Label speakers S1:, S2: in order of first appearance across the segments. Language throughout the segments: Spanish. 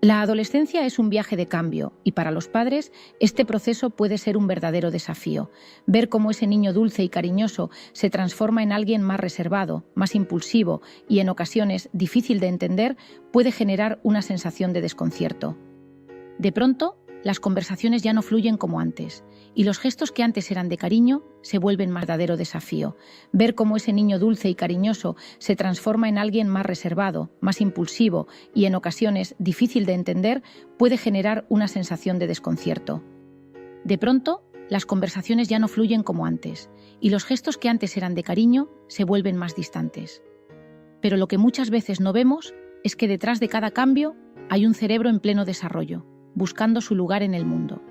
S1: La adolescencia es un viaje de cambio y para los padres este proceso puede ser un verdadero desafío. Ver cómo ese niño dulce y cariñoso se transforma en alguien más reservado, más impulsivo y en ocasiones difícil de entender puede generar una sensación de desconcierto. De pronto, las conversaciones ya no fluyen como antes y los gestos que antes eran de cariño se vuelven un verdadero desafío. Ver cómo ese niño dulce y cariñoso se transforma en alguien más reservado, más impulsivo y en ocasiones difícil de entender puede generar una sensación de desconcierto. De pronto, las conversaciones ya no fluyen como antes y los gestos que antes eran de cariño se vuelven más distantes. Pero lo que muchas veces no vemos es que detrás de cada cambio hay un cerebro en pleno desarrollo, buscando su lugar en el mundo.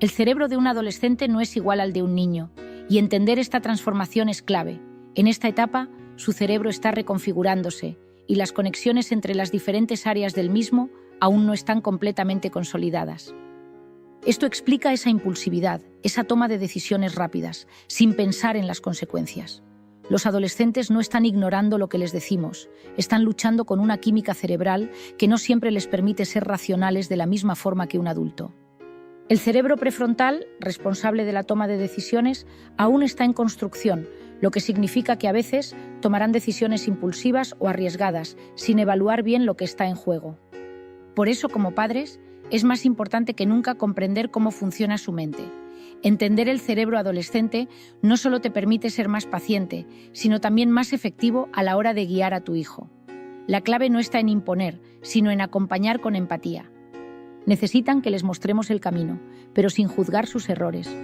S1: El cerebro de un adolescente no es igual al de un niño, y entender esta transformación es clave. En esta etapa, su cerebro está reconfigurándose, y las conexiones entre las diferentes áreas del mismo aún no están completamente consolidadas. Esto explica esa impulsividad, esa toma de decisiones rápidas, sin pensar en las consecuencias. Los adolescentes no están ignorando lo que les decimos, están luchando con una química cerebral que no siempre les permite ser racionales de la misma forma que un adulto. El cerebro prefrontal, responsable de la toma de decisiones, aún está en construcción, lo que significa que a veces tomarán decisiones impulsivas o arriesgadas, sin evaluar bien lo que está en juego. Por eso, como padres, es más importante que nunca comprender cómo funciona su mente. Entender el cerebro adolescente no solo te permite ser más paciente, sino también más efectivo a la hora de guiar a tu hijo. La clave no está en imponer, sino en acompañar con empatía. Necesitan que les mostremos el camino, pero sin juzgar sus errores.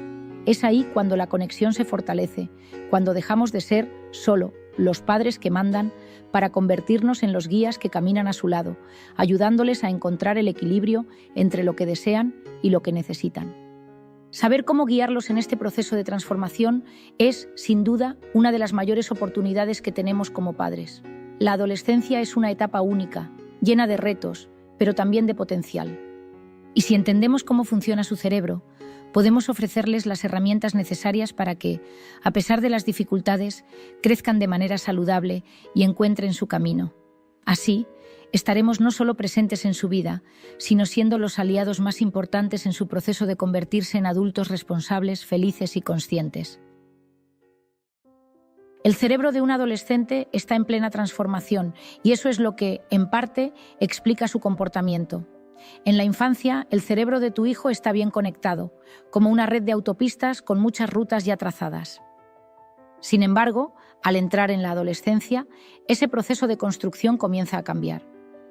S1: Es ahí cuando la conexión se fortalece, cuando dejamos de ser solo los padres que mandan para convertirnos en los guías que caminan a su lado, ayudándoles a encontrar el equilibrio entre lo que desean y lo que necesitan. Saber cómo guiarlos en este proceso de transformación es, sin duda, una de las mayores oportunidades que tenemos como padres. La adolescencia es una etapa única, llena de retos, pero también de potencial. Y si entendemos cómo funciona su cerebro, podemos ofrecerles las herramientas necesarias para que, a pesar de las dificultades, crezcan de manera saludable y encuentren su camino. Así, estaremos no solo presentes en su vida, sino siendo los aliados más importantes en su proceso de convertirse en adultos responsables, felices y conscientes. El cerebro de un adolescente está en plena transformación y eso es lo que, en parte, explica su comportamiento. En la infancia, el cerebro de tu hijo está bien conectado, como una red de autopistas con muchas rutas ya trazadas. Sin embargo, al entrar en la adolescencia, ese proceso de construcción comienza a cambiar.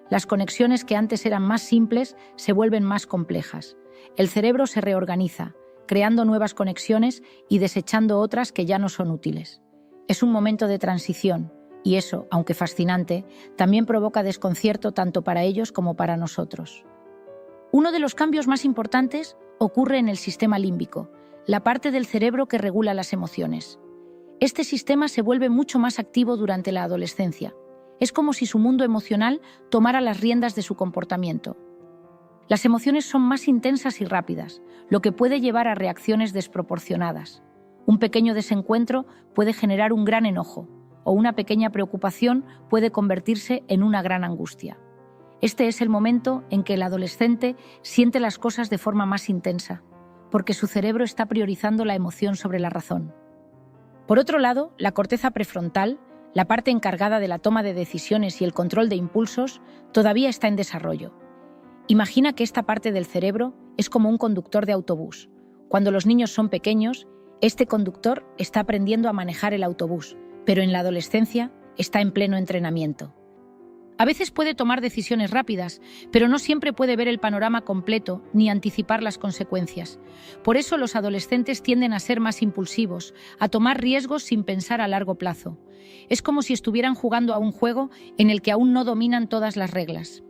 S1: Las conexiones que antes eran más simples se vuelven más complejas. El cerebro se reorganiza, creando nuevas conexiones y desechando otras que ya no son útiles. Es un momento de transición, y eso, aunque fascinante, también provoca desconcierto tanto para ellos como para nosotros. Uno de los cambios más importantes ocurre en el sistema límbico, la parte del cerebro que regula las emociones. Este sistema se vuelve mucho más activo durante la adolescencia. Es como si su mundo emocional tomara las riendas de su comportamiento. Las emociones son más intensas y rápidas, lo que puede llevar a reacciones desproporcionadas. Un pequeño desencuentro puede generar un gran enojo, o una pequeña preocupación puede convertirse en una gran angustia. Este es el momento en que el adolescente siente las cosas de forma más intensa, porque su cerebro está priorizando la emoción sobre la razón. Por otro lado, la corteza prefrontal, la parte encargada de la toma de decisiones y el control de impulsos, todavía está en desarrollo. Imagina que esta parte del cerebro es como un conductor de autobús. Cuando los niños son pequeños, este conductor está aprendiendo a manejar el autobús, pero en la adolescencia está en pleno entrenamiento. A veces puede tomar decisiones rápidas, pero no siempre puede ver el panorama completo ni anticipar las consecuencias. Por eso los adolescentes tienden a ser más impulsivos, a tomar riesgos sin pensar a largo plazo. Es como si estuvieran jugando a un juego en el que aún no dominan todas las reglas.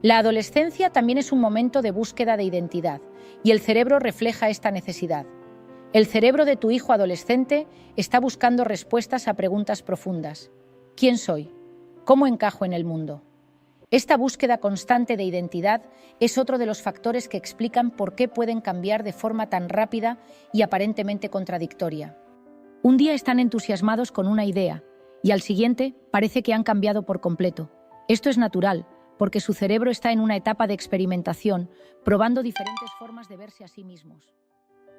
S1: La adolescencia también es un momento de búsqueda de identidad, y el cerebro refleja esta necesidad. El cerebro de tu hijo adolescente está buscando respuestas a preguntas profundas. ¿Quién soy? ¿Cómo encajo en el mundo? Esta búsqueda constante de identidad es otro de los factores que explican por qué pueden cambiar de forma tan rápida y aparentemente contradictoria. Un día están entusiasmados con una idea y al siguiente parece que han cambiado por completo. Esto es natural, porque su cerebro está en una etapa de experimentación, probando diferentes formas de verse a sí mismos.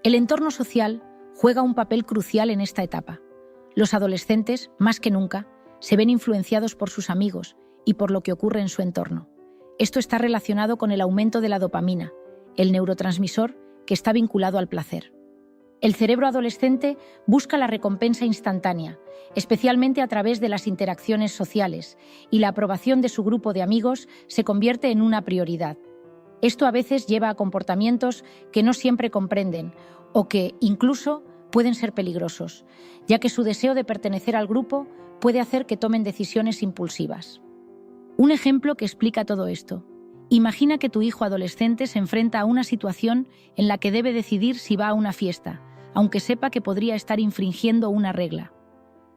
S1: El entorno social juega un papel crucial en esta etapa. Los adolescentes, más que nunca, se ven influenciados por sus amigos y por lo que ocurre en su entorno. Esto está relacionado con el aumento de la dopamina, el neurotransmisor que está vinculado al placer. El cerebro adolescente busca la recompensa instantánea, especialmente a través de las interacciones sociales, y la aprobación de su grupo de amigos se convierte en una prioridad. Esto a veces lleva a comportamientos que no siempre comprenden o que, incluso, pueden ser peligrosos, ya que su deseo de pertenecer al grupo puede hacer que tomen decisiones impulsivas. Un ejemplo que explica todo esto. Imagina que tu hijo adolescente se enfrenta a una situación en la que debe decidir si va a una fiesta, aunque sepa que podría estar infringiendo una regla.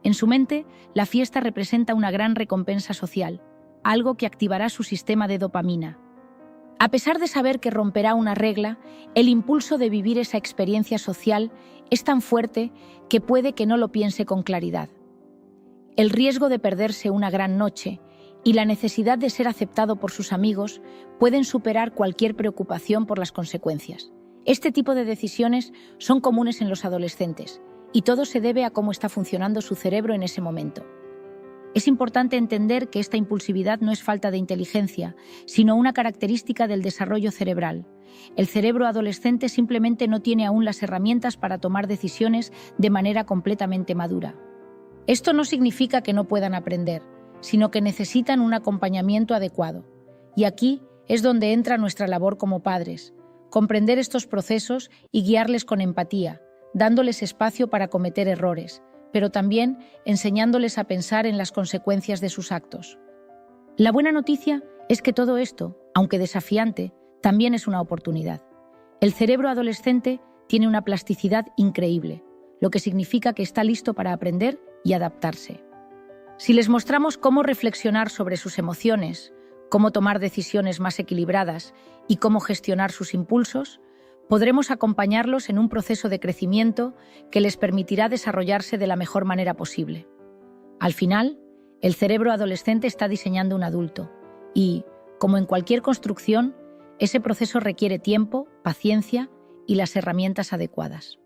S1: En su mente, la fiesta representa una gran recompensa social, algo que activará su sistema de dopamina. A pesar de saber que romperá una regla, el impulso de vivir esa experiencia social es tan fuerte que puede que no lo piense con claridad. El riesgo de perderse una gran noche y la necesidad de ser aceptado por sus amigos pueden superar cualquier preocupación por las consecuencias. Este tipo de decisiones son comunes en los adolescentes, y todo se debe a cómo está funcionando su cerebro en ese momento. Es importante entender que esta impulsividad no es falta de inteligencia, sino una característica del desarrollo cerebral. El cerebro adolescente simplemente no tiene aún las herramientas para tomar decisiones de manera completamente madura. Esto no significa que no puedan aprender, sino que necesitan un acompañamiento adecuado. Y aquí es donde entra nuestra labor como padres: comprender estos procesos y guiarles con empatía, dándoles espacio para cometer errores, pero también enseñándoles a pensar en las consecuencias de sus actos. La buena noticia es que todo esto, aunque desafiante, también es una oportunidad. El cerebro adolescente tiene una plasticidad increíble, lo que significa que está listo para aprender y adaptarse. Si les mostramos cómo reflexionar sobre sus emociones, cómo tomar decisiones más equilibradas y cómo gestionar sus impulsos, podremos acompañarlos en un proceso de crecimiento que les permitirá desarrollarse de la mejor manera posible. Al final, el cerebro adolescente está diseñando un adulto y, como en cualquier construcción, ese proceso requiere tiempo, paciencia y las herramientas adecuadas.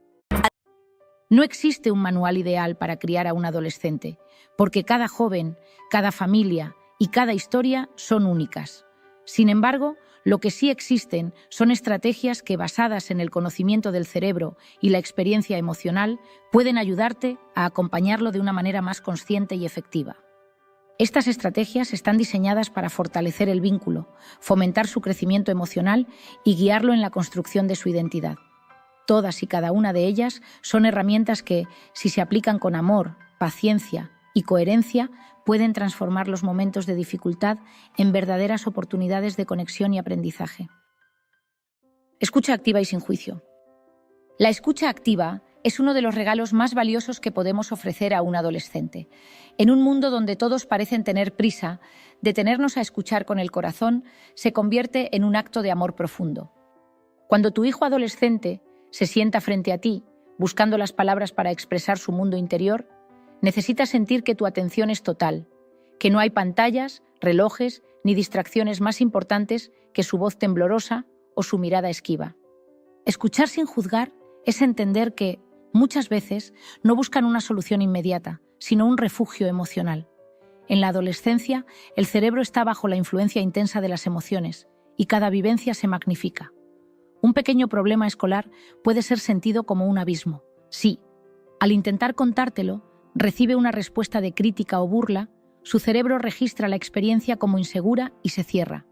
S1: No existe un manual ideal para criar a un adolescente, porque cada joven, cada familia y cada historia son únicas. Sin embargo, lo que sí existen son estrategias que, basadas en el conocimiento del cerebro y la experiencia emocional, pueden ayudarte a acompañarlo de una manera más consciente y efectiva. Estas estrategias están diseñadas para fortalecer el vínculo, fomentar su crecimiento emocional y guiarlo en la construcción de su identidad. Todas y cada una de ellas son herramientas que, si se aplican con amor, paciencia y coherencia, pueden transformar los momentos de dificultad en verdaderas oportunidades de conexión y aprendizaje. Escucha activa y sin juicio. La escucha activa es uno de los regalos más valiosos que podemos ofrecer a un adolescente. En un mundo donde todos parecen tener prisa, detenernos a escuchar con el corazón se convierte en un acto de amor profundo. Cuando tu hijo adolescente se sienta frente a ti, buscando las palabras para expresar su mundo interior, necesita sentir que tu atención es total, que no hay pantallas, relojes ni distracciones más importantes que su voz temblorosa o su mirada esquiva. Escuchar sin juzgar es entender que, muchas veces, no buscan una solución inmediata, sino un refugio emocional. En la adolescencia, el cerebro está bajo la influencia intensa de las emociones y cada vivencia se magnifica. Un pequeño problema escolar puede ser sentido como un abismo. Sí, al intentar contártelo, recibe una respuesta de crítica o burla, su cerebro registra la experiencia como insegura y se cierra.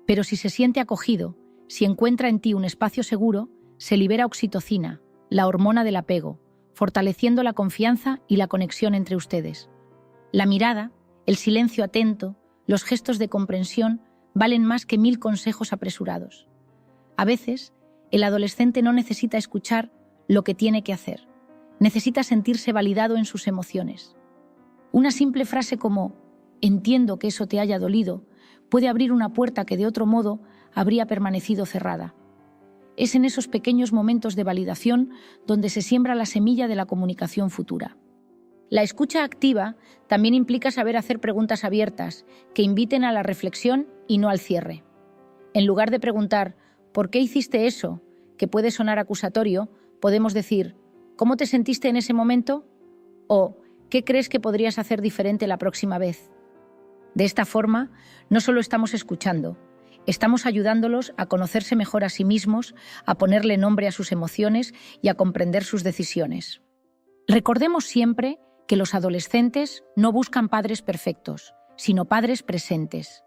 S1: Pero si se siente acogido, si encuentra en ti un espacio seguro, se libera oxitocina, la hormona del apego, fortaleciendo la confianza y la conexión entre ustedes. La mirada, el silencio atento, los gestos de comprensión valen más que 1000 consejos apresurados. A veces, el adolescente no necesita escuchar lo que tiene que hacer. Necesita sentirse validado en sus emociones. Una simple frase como «entiendo que eso te haya dolido» puede abrir una puerta que de otro modo habría permanecido cerrada. Es en esos pequeños momentos de validación donde se siembra la semilla de la comunicación futura. La escucha activa también implica saber hacer preguntas abiertas que inviten a la reflexión y no al cierre. En lugar de preguntar ¿por qué hiciste eso?, que puede sonar acusatorio, podemos decir ¿cómo te sentiste en ese momento? O ¿qué crees que podrías hacer diferente la próxima vez? De esta forma, no solo estamos escuchando, estamos ayudándolos a conocerse mejor a sí mismos, a ponerle nombre a sus emociones y a comprender sus decisiones. Recordemos siempre que los adolescentes no buscan padres perfectos, sino padres presentes.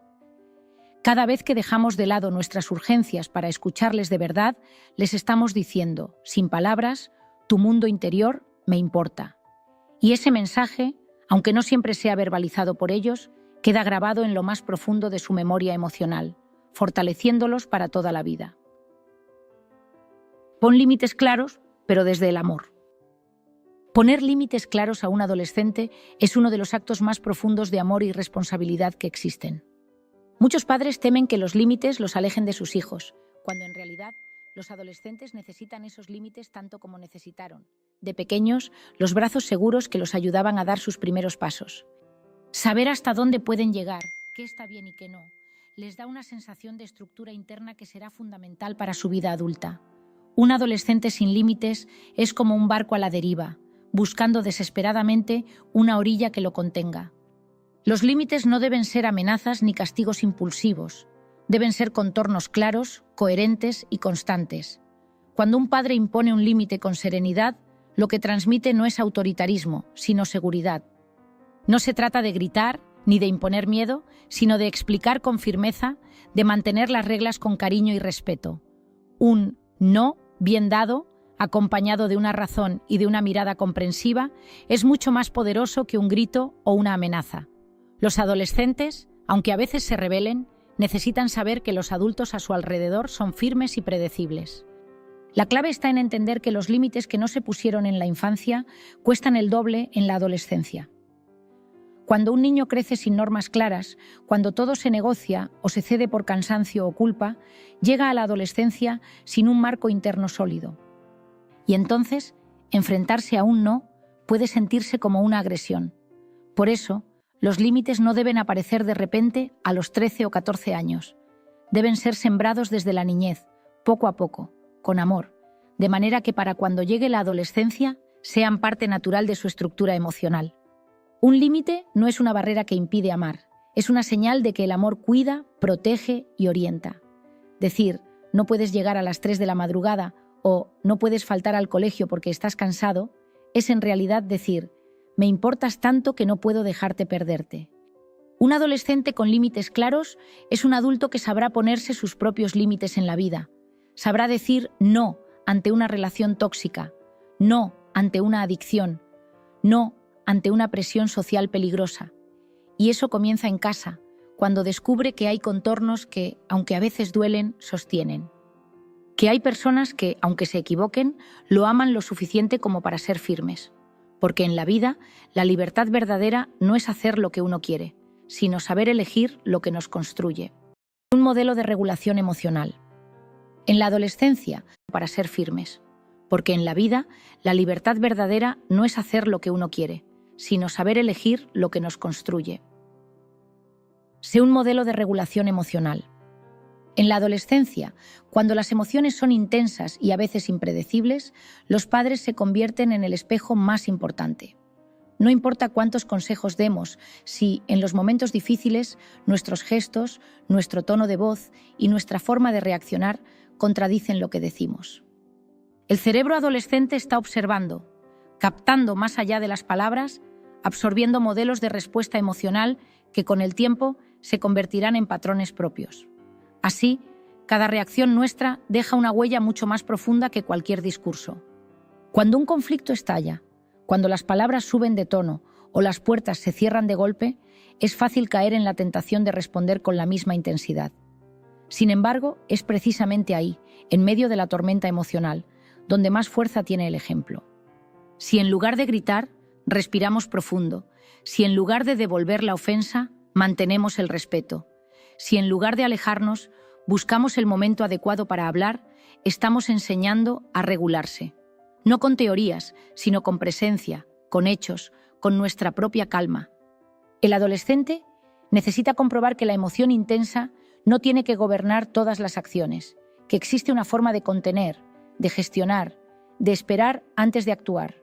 S1: Cada vez que dejamos de lado nuestras urgencias para escucharles de verdad, les estamos diciendo, sin palabras, tu mundo interior me importa. Y ese mensaje, aunque no siempre sea verbalizado por ellos, queda grabado en lo más profundo de su memoria emocional, fortaleciéndolos para toda la vida. Pon límites claros, pero desde el amor. Poner límites claros a un adolescente es uno de los actos más profundos de amor y responsabilidad que existen. Muchos padres temen que los límites los alejen de sus hijos, cuando en realidad los adolescentes necesitan esos límites tanto como necesitaron, de pequeños, los brazos seguros que los ayudaban a dar sus primeros pasos. Saber hasta dónde pueden llegar, qué está bien y qué no, les da una sensación de estructura interna que será fundamental para su vida adulta. Un adolescente sin límites es como un barco a la deriva, buscando desesperadamente una orilla que lo contenga. Los límites no deben ser amenazas ni castigos impulsivos, deben ser contornos claros, coherentes y constantes. Cuando un padre impone un límite con serenidad, lo que transmite no es autoritarismo, sino seguridad. No se trata de gritar ni de imponer miedo, sino de explicar con firmeza, de mantener las reglas con cariño y respeto. Un no bien dado, acompañado de una razón y de una mirada comprensiva, es mucho más poderoso que un grito o una amenaza. Los adolescentes, aunque a veces se rebelen, necesitan saber que los adultos a su alrededor son firmes y predecibles. La clave está en entender que los límites que no se pusieron en la infancia cuestan el doble en la adolescencia. Cuando un niño crece sin normas claras, cuando todo se negocia o se cede por cansancio o culpa, llega a la adolescencia sin un marco interno sólido. Y entonces, enfrentarse a un no puede sentirse como una agresión. Por eso, los límites no deben aparecer de repente a los 13 o 14 años. Deben ser sembrados desde la niñez, poco a poco, con amor, de manera que para cuando llegue la adolescencia sean parte natural de su estructura emocional. Un límite no es una barrera que impide amar, es una señal de que el amor cuida, protege y orienta. Decir, no puedes llegar a las 3 de la madrugada o no puedes faltar al colegio porque estás cansado, es en realidad decir, me importas tanto que no puedo dejarte perderte. Un adolescente con límites claros es un adulto que sabrá ponerse sus propios límites en la vida. Sabrá decir no ante una relación tóxica, no ante una adicción, no ante una presión social peligrosa. Y eso comienza en casa, cuando descubre que hay contornos que, aunque a veces duelen, sostienen. Que hay personas que, aunque se equivoquen, lo aman lo suficiente como para ser firmes. Porque en la vida, la libertad verdadera no es hacer lo que uno quiere, sino saber elegir lo que nos construye. Un modelo de regulación emocional. En la adolescencia, para ser firmes. Porque en la vida, la libertad verdadera no es hacer lo que uno quiere, sino saber elegir lo que nos construye. Sé un modelo de regulación emocional. En la adolescencia, cuando las emociones son intensas y a veces impredecibles, los padres se convierten en el espejo más importante. No importa cuántos consejos demos, si en los momentos difíciles nuestros gestos, nuestro tono de voz y nuestra forma de reaccionar contradicen lo que decimos. El cerebro adolescente está observando, captando más allá de las palabras, absorbiendo modelos de respuesta emocional que con el tiempo se convertirán en patrones propios. Así, cada reacción nuestra deja una huella mucho más profunda que cualquier discurso. Cuando un conflicto estalla, cuando las palabras suben de tono o las puertas se cierran de golpe, es fácil caer en la tentación de responder con la misma intensidad. Sin embargo, es precisamente ahí, en medio de la tormenta emocional, donde más fuerza tiene el ejemplo. Si en lugar de gritar, respiramos profundo, si en lugar de devolver la ofensa, mantenemos el respeto, si en lugar de alejarnos, buscamos el momento adecuado para hablar, estamos enseñando a regularse. No con teorías, sino con presencia, con hechos, con nuestra propia calma. El adolescente necesita comprobar que la emoción intensa no tiene que gobernar todas las acciones, que existe una forma de contener, de gestionar, de esperar antes de actuar.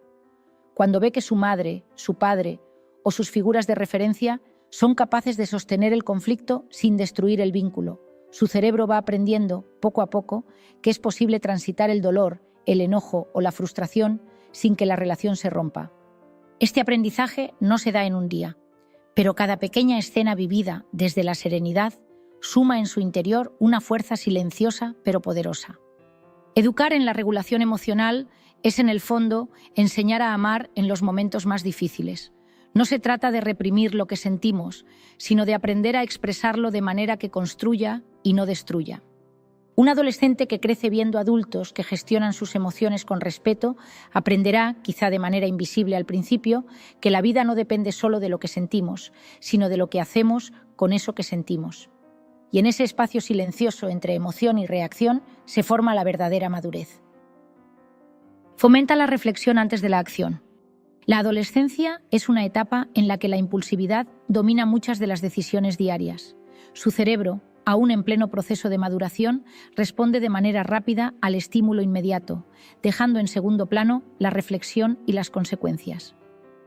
S1: Cuando ve que su madre, su padre o sus figuras de referencia son capaces de sostener el conflicto sin destruir el vínculo, su cerebro va aprendiendo, poco a poco, que es posible transitar el dolor, el enojo o la frustración sin que la relación se rompa. Este aprendizaje no se da en un día, pero cada pequeña escena vivida desde la serenidad suma en su interior una fuerza silenciosa pero poderosa. Educar en la regulación emocional es, en el fondo, enseñar a amar en los momentos más difíciles. No se trata de reprimir lo que sentimos, sino de aprender a expresarlo de manera que construya y no destruya. Un adolescente que crece viendo adultos que gestionan sus emociones con respeto aprenderá, quizá de manera invisible al principio, que la vida no depende solo de lo que sentimos, sino de lo que hacemos con eso que sentimos. Y en ese espacio silencioso entre emoción y reacción se forma la verdadera madurez. Fomenta la reflexión antes de la acción. La adolescencia es una etapa en la que la impulsividad domina muchas de las decisiones diarias. Su cerebro, aún en pleno proceso de maduración, responde de manera rápida al estímulo inmediato, dejando en segundo plano la reflexión y las consecuencias.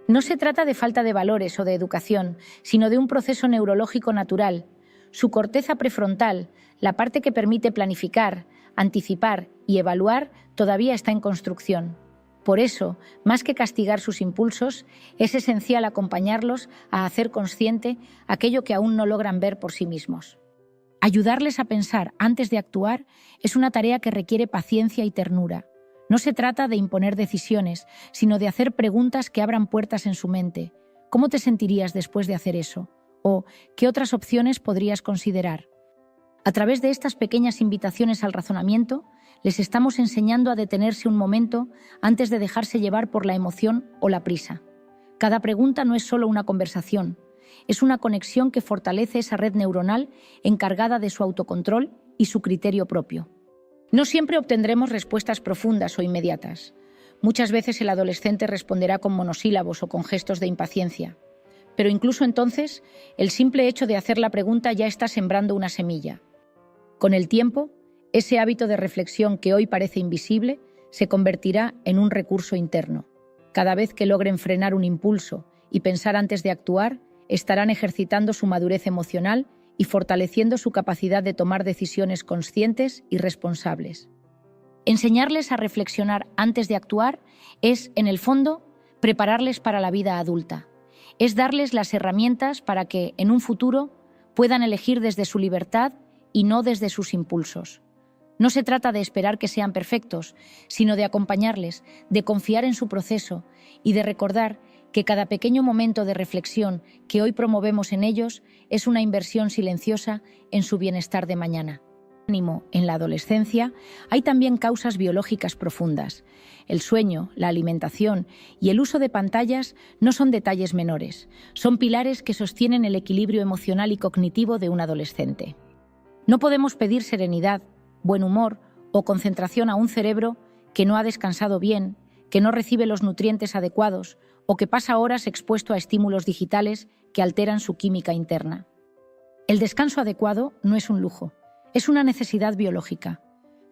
S1: No se trata de falta de valores o de educación, sino de un proceso neurológico natural. Su corteza prefrontal, la parte que permite planificar, anticipar y evaluar, todavía está en construcción. Por eso, más que castigar sus impulsos, es esencial acompañarlos a hacer consciente aquello que aún no logran ver por sí mismos. Ayudarles a pensar antes de actuar es una tarea que requiere paciencia y ternura. No se trata de imponer decisiones, sino de hacer preguntas que abran puertas en su mente. ¿Cómo te sentirías después de hacer eso? ¿O qué otras opciones podrías considerar? A través de estas pequeñas invitaciones al razonamiento, les estamos enseñando a detenerse un momento antes de dejarse llevar por la emoción o la prisa. Cada pregunta no es solo una conversación, es una conexión que fortalece esa red neuronal encargada de su autocontrol y su criterio propio. No siempre obtendremos respuestas profundas o inmediatas. Muchas veces el adolescente responderá con monosílabos o con gestos de impaciencia. Pero incluso entonces, el simple hecho de hacer la pregunta ya está sembrando una semilla. Con el tiempo, ese hábito de reflexión que hoy parece invisible se convertirá en un recurso interno. Cada vez que logren frenar un impulso y pensar antes de actuar, estarán ejercitando su madurez emocional y fortaleciendo su capacidad de tomar decisiones conscientes y responsables. Enseñarles a reflexionar antes de actuar es, en el fondo, prepararles para la vida adulta. Es darles las herramientas para que, en un futuro, puedan elegir desde su libertad y no desde sus impulsos. No se trata de esperar que sean perfectos, sino de acompañarles, de confiar en su proceso y de recordar que cada pequeño momento de reflexión que hoy promovemos en ellos es una inversión silenciosa en su bienestar de mañana. En la adolescencia hay también causas biológicas profundas. El sueño, la alimentación y el uso de pantallas no son detalles menores, son pilares que sostienen el equilibrio emocional y cognitivo de un adolescente. No podemos pedir serenidad, buen humor o concentración a un cerebro que no ha descansado bien, que no recibe los nutrientes adecuados o que pasa horas expuesto a estímulos digitales que alteran su química interna. El descanso adecuado no es un lujo, es una necesidad biológica.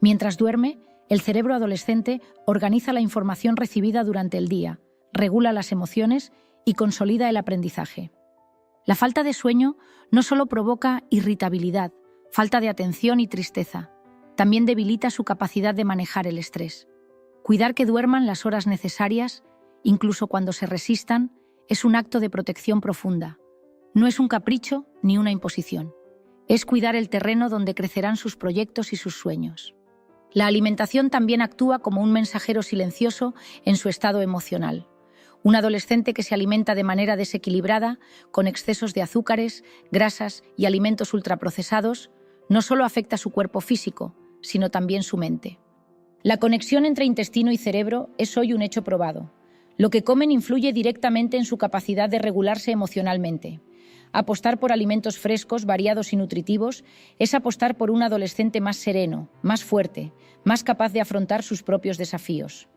S1: Mientras duerme, el cerebro adolescente organiza la información recibida durante el día, regula las emociones y consolida el aprendizaje. La falta de sueño no solo provoca irritabilidad, falta de atención y tristeza, también debilita su capacidad de manejar el estrés. Cuidar que duerman las horas necesarias, incluso cuando se resistan, es un acto de protección profunda. No es un capricho ni una imposición. Es cuidar el terreno donde crecerán sus proyectos y sus sueños. La alimentación también actúa como un mensajero silencioso en su estado emocional. Un adolescente que se alimenta de manera desequilibrada, con excesos de azúcares, grasas y alimentos ultraprocesados, no solo afecta su cuerpo físico, sino también su mente. La conexión entre intestino y cerebro es hoy un hecho probado. Lo que comen influye directamente en su capacidad de regularse emocionalmente. Apostar por alimentos frescos, variados y nutritivos es apostar por un adolescente más sereno, más fuerte, más capaz de afrontar sus propios desafíos.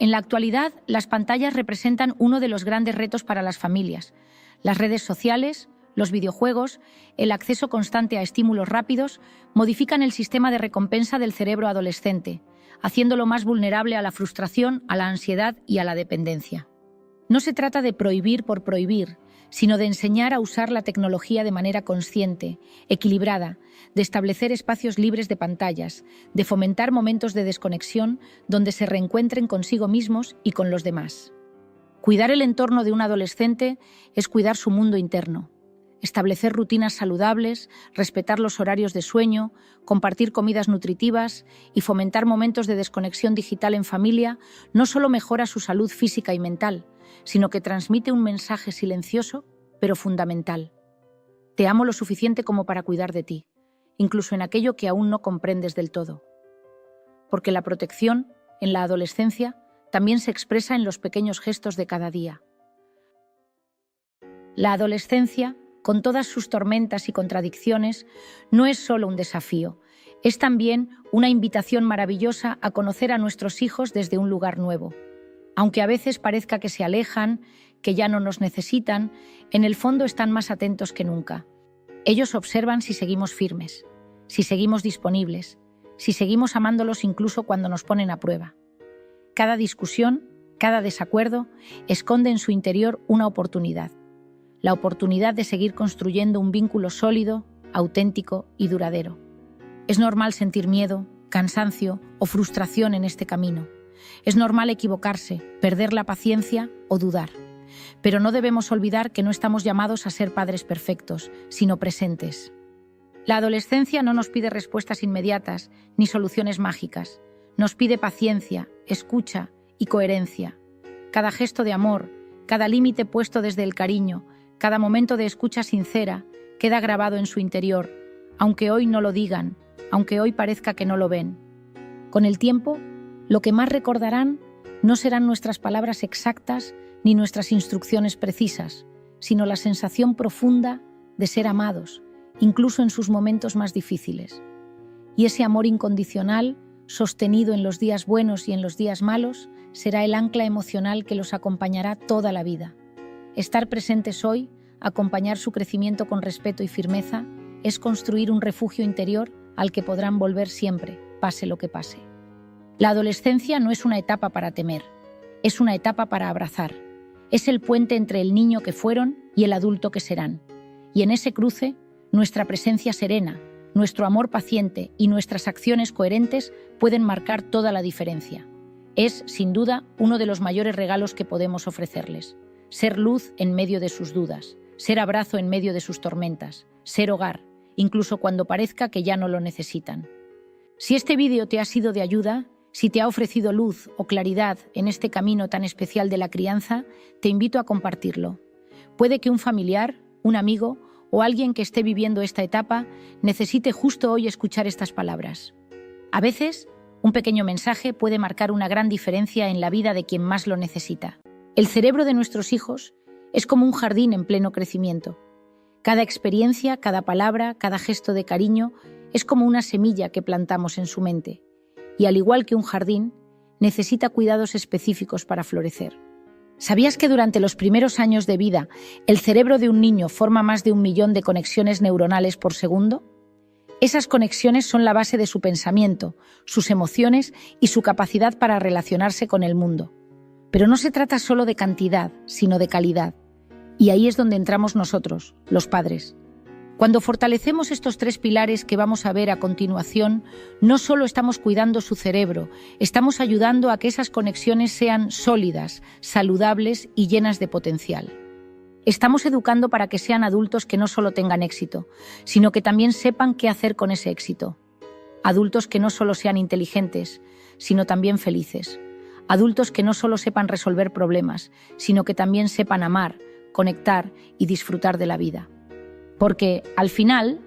S1: En la actualidad, las pantallas representan uno de los grandes retos para las familias. Las redes sociales, los videojuegos, el acceso constante a estímulos rápidos modifican el sistema de recompensa del cerebro adolescente, haciéndolo más vulnerable a la frustración, a la ansiedad y a la dependencia. No se trata de prohibir por prohibir, sino de enseñar a usar la tecnología de manera consciente, equilibrada, de establecer espacios libres de pantallas, de fomentar momentos de desconexión donde se reencuentren consigo mismos y con los demás. Cuidar el entorno de un adolescente es cuidar su mundo interno. Establecer rutinas saludables, respetar los horarios de sueño, compartir comidas nutritivas y fomentar momentos de desconexión digital en familia no solo mejora su salud física y mental, sino que transmite un mensaje silencioso, pero fundamental. Te amo lo suficiente como para cuidar de ti, incluso en aquello que aún no comprendes del todo. Porque la protección, en la adolescencia, también se expresa en los pequeños gestos de cada día. La adolescencia, con todas sus tormentas y contradicciones, no es solo un desafío, es también una invitación maravillosa a conocer a nuestros hijos desde un lugar nuevo. Aunque a veces parezca que se alejan, que ya no nos necesitan, en el fondo están más atentos que nunca. Ellos observan si seguimos firmes, si seguimos disponibles, si seguimos amándolos incluso cuando nos ponen a prueba. Cada discusión, cada desacuerdo, esconde en su interior una oportunidad. La oportunidad de seguir construyendo un vínculo sólido, auténtico y duradero. Es normal sentir miedo, cansancio o frustración en este camino. Es normal equivocarse, perder la paciencia o dudar. Pero no debemos olvidar que no estamos llamados a ser padres perfectos, sino presentes. La adolescencia no nos pide respuestas inmediatas ni soluciones mágicas. Nos pide paciencia, escucha y coherencia. Cada gesto de amor, cada límite puesto desde el cariño, cada momento de escucha sincera queda grabado en su interior, aunque hoy no lo digan, aunque hoy parezca que no lo ven. Con el tiempo, lo que más recordarán no serán nuestras palabras exactas ni nuestras instrucciones precisas, sino la sensación profunda de ser amados, incluso en sus momentos más difíciles. Y ese amor incondicional, sostenido en los días buenos y en los días malos, será el ancla emocional que los acompañará toda la vida. Estar presentes hoy, acompañar su crecimiento con respeto y firmeza, es construir un refugio interior al que podrán volver siempre, pase lo que pase. La adolescencia no es una etapa para temer, es una etapa para abrazar. Es el puente entre el niño que fueron y el adulto que serán. Y en ese cruce, nuestra presencia serena, nuestro amor paciente y nuestras acciones coherentes pueden marcar toda la diferencia. Es, sin duda, uno de los mayores regalos que podemos ofrecerles. Ser luz en medio de sus dudas, ser abrazo en medio de sus tormentas, ser hogar, incluso cuando parezca que ya no lo necesitan. Si este vídeo te ha sido de ayuda, si te ha ofrecido luz o claridad en este camino tan especial de la crianza, te invito a compartirlo. Puede que un familiar, un amigo o alguien que esté viviendo esta etapa necesite justo hoy escuchar estas palabras. A veces, un pequeño mensaje puede marcar una gran diferencia en la vida de quien más lo necesita. El cerebro de nuestros hijos es como un jardín en pleno crecimiento. Cada experiencia, cada palabra, cada gesto de cariño es como una semilla que plantamos en su mente. Y al igual que un jardín, necesita cuidados específicos para florecer. ¿Sabías que durante los primeros años de vida, el cerebro de un niño forma más de 1 millón de conexiones neuronales por segundo? Esas conexiones son la base de su pensamiento, sus emociones y su capacidad para relacionarse con el mundo. Pero no se trata solo de cantidad, sino de calidad. Y ahí es donde entramos nosotros, los padres. Cuando fortalecemos estos 3 pilares que vamos a ver a continuación, no solo estamos cuidando su cerebro, estamos ayudando a que esas conexiones sean sólidas, saludables y llenas de potencial. Estamos educando para que sean adultos que no solo tengan éxito, sino que también sepan qué hacer con ese éxito. Adultos que no solo sean inteligentes, sino también felices. Adultos que no solo sepan resolver problemas, sino que también sepan amar, conectar y disfrutar de la vida. Porque, al final,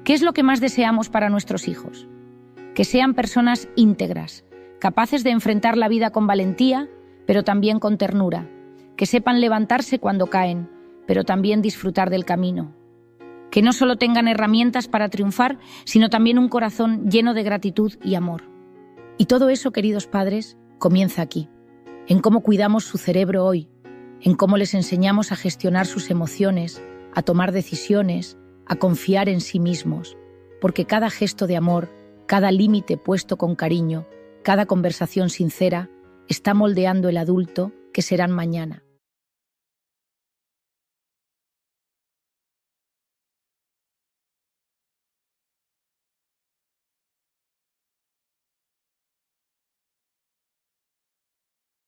S1: ¿qué es lo que más deseamos para nuestros hijos? Que sean personas íntegras, capaces de enfrentar la vida con valentía, pero también con ternura. Que sepan levantarse cuando caen, pero también disfrutar del camino. Que no solo tengan herramientas para triunfar, sino también un corazón lleno de gratitud y amor. Y todo eso, queridos padres, comienza aquí. en cómo cuidamos su cerebro hoy, en cómo les enseñamos a gestionar sus emociones, a tomar decisiones, a confiar en sí mismos, porque cada gesto de amor, cada límite puesto con cariño, cada conversación sincera, está moldeando el adulto que serán mañana.